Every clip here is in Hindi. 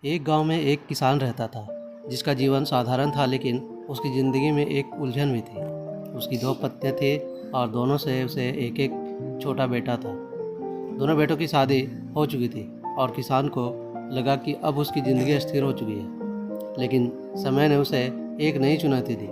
एक गांव में एक किसान रहता था जिसका जीवन साधारण था, लेकिन उसकी ज़िंदगी में एक उलझन भी थी। उसकी 2 पत्नियां थी और दोनों से उसे एक एक छोटा बेटा था। दोनों बेटों की शादी हो चुकी थी और किसान को लगा कि अब उसकी ज़िंदगी स्थिर हो चुकी है। लेकिन समय ने उसे एक नई चुनौती दी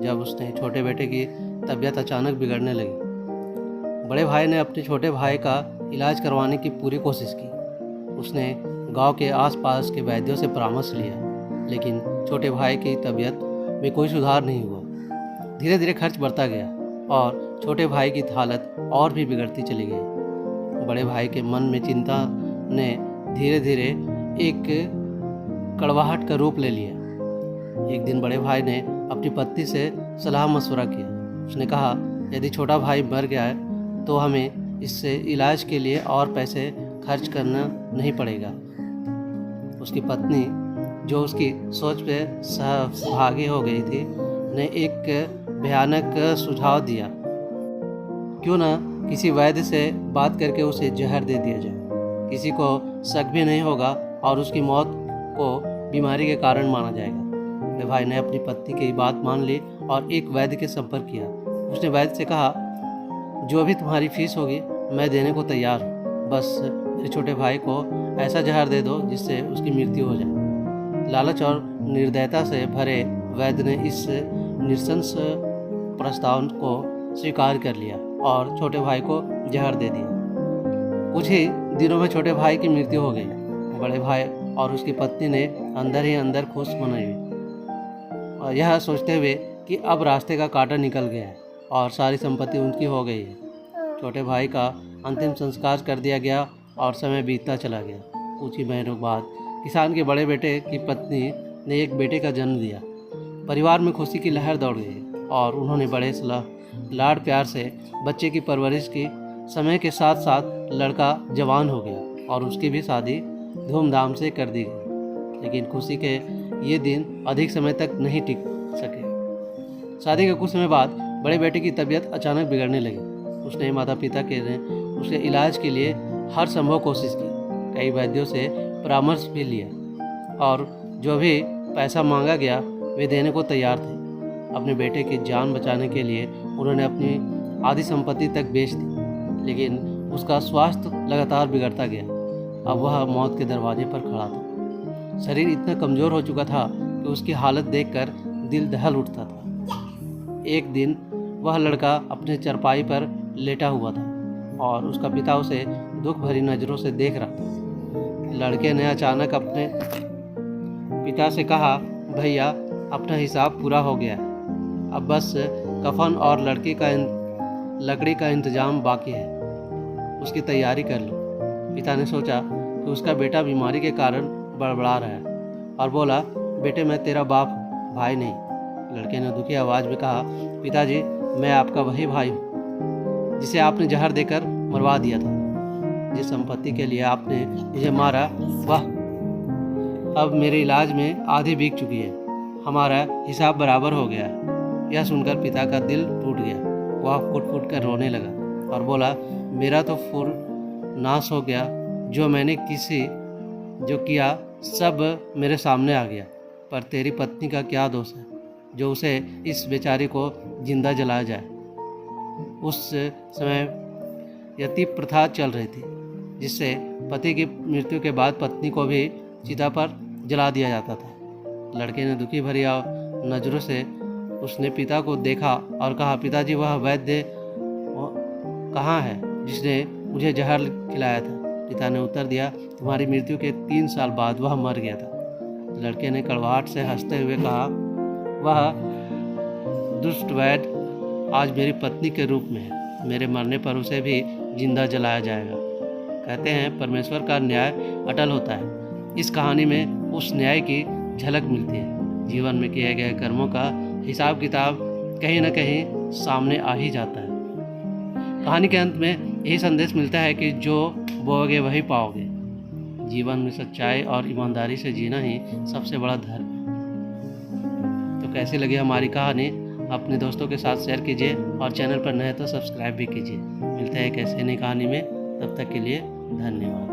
जब उसने छोटे बेटे की तबीयत अचानक बिगड़ने लगी। बड़े भाई ने अपने छोटे भाई का इलाज करवाने की पूरी कोशिश की। उसने गांव के आसपास के वैद्यों से परामर्श लिया, लेकिन छोटे भाई की तबीयत में कोई सुधार नहीं हुआ। धीरे धीरे खर्च बढ़ता गया और छोटे भाई की हालत और भी बिगड़ती चली गई। बड़े भाई के मन में चिंता ने धीरे धीरे एक कड़वाहट का रूप ले लिया। एक दिन बड़े भाई ने अपनी पत्नी से सलाह मशवरा किया। उसने कहा, यदि छोटा भाई मर गया है तो हमें इससे इलाज के लिए और पैसे खर्च करना नहीं पड़ेगा। उसकी पत्नी, जो उसकी सोच पे सहभागी हो गई थी, ने एक भयानक सुझाव दिया। क्यों ना किसी वैद्य से बात करके उसे जहर दे दिया जाए। किसी को शक भी नहीं होगा और उसकी मौत को बीमारी के कारण माना जाएगा। मेरे भाई ने अपनी पत्नी की बात मान ली और एक वैद्य के संपर्क किया। उसने वैद्य से कहा, जो भी तुम्हारी फीस होगी मैं देने को तैयार हूँ, बस मेरे छोटे भाई को ऐसा जहर दे दो जिससे उसकी मृत्यु हो जाए। लालच और निर्दयता से भरे वैद्य ने इस नृशंस प्रस्ताव को स्वीकार कर लिया और छोटे भाई को जहर दे दिया। कुछ ही दिनों में छोटे भाई की मृत्यु हो गई। बड़े भाई और उसकी पत्नी ने अंदर ही अंदर खुश मनाई और यह सोचते हुए कि अब रास्ते का कांटा निकल गया है और सारी संपत्ति उनकी हो गई है। छोटे भाई का अंतिम संस्कार कर दिया गया और समय बीतता चला गया। कुछ ही महीनों बाद किसान के बड़े बेटे की पत्नी ने एक बेटे का जन्म दिया। परिवार में खुशी की लहर दौड़ गई और उन्होंने बड़े लाड प्यार से बच्चे की परवरिश की। समय के साथ साथ लड़का जवान हो गया और उसकी भी शादी धूमधाम से कर दी गई। लेकिन खुशी के ये दिन अधिक समय तक नहीं टिक सके। शादी के कुछ समय बाद बड़े बेटे की तबीयत अचानक बिगड़ने लगी। उसने माता पिता के ने उसके इलाज के लिए हर संभव कोशिश की। कई वैद्यों से परामर्श भी लिया और जो भी पैसा मांगा गया वे देने को तैयार थे। अपने बेटे की जान बचाने के लिए उन्होंने अपनी आधी संपत्ति तक बेच दी, लेकिन उसका स्वास्थ्य लगातार बिगड़ता गया। अब वह मौत के दरवाजे पर खड़ा था। शरीर इतना कमज़ोर हो चुका था कि उसकी हालत देखकर दिल दहल उठता था। एक दिन वह लड़का अपने चरपाई पर लेटा हुआ था और उसका पिता उसे दुख भरी नज़रों से देख रहा था। लड़के ने अचानक अपने पिता से कहा, भैया अपना हिसाब पूरा हो गया है, अब बस कफन और लकड़ी का इंतजाम बाकी है, उसकी तैयारी कर लो। पिता ने सोचा कि उसका बेटा बीमारी के कारण बड़बड़ा रहा है और बोला, बेटे मैं तेरा बाप हूँ, भाई नहीं। लड़के ने दुखी आवाज़ में कहा, पिताजी मैं आपका वही भाई हूँ जिसे आपने जहर देकर मरवा दिया था। जिस संपत्ति के लिए आपने मुझे मारा वह अब मेरे इलाज में आधी बिक चुकी है। हमारा हिसाब बराबर हो गया है। यह सुनकर पिता का दिल टूट गया। वह फूट फूट कर रोने लगा और बोला, मेरा तो फुर नाश हो गया। जो मैंने जो किया सब मेरे सामने आ गया, पर तेरी पत्नी का क्या दोष है जो उसे इस बेचारी को जिंदा जलाया जाए। उस समय यति प्रथा चल रही थी जिससे पति की मृत्यु के बाद पत्नी को भी चिता पर जला दिया जाता था। लड़के ने दुखी भरी नज़रों से उसने पिता को देखा और कहा, पिताजी वह वैद्य कहाँ है जिसने मुझे जहर खिलाया था। पिता ने उत्तर दिया, तुम्हारी मृत्यु के 3 साल बाद वह मर गया था। लड़के ने कड़वाहट से हंसते हुए कहा, वह दुष्ट वैद्य आज मेरी पत्नी के रूप में है। मेरे मरने पर उसे भी जिंदा जलाया जाएगा। कहते हैं परमेश्वर का न्याय अटल होता है। इस कहानी में उस न्याय की झलक मिलती है। जीवन में किए गए कर्मों का हिसाब किताब कहीं न कहीं सामने आ ही जाता है। कहानी के अंत में यही संदेश मिलता है कि जो बोओगे वही पाओगे। जीवन में सच्चाई और ईमानदारी से जीना ही सबसे बड़ा धर्म है। तो कैसी लगी हमारी कहानी अपने दोस्तों के साथ शेयर कीजिए और चैनल पर नए तो सब्सक्राइब भी कीजिए। मिलते हैं एक ऐसी नई कहानी में, तब तक के लिए धन्यवाद।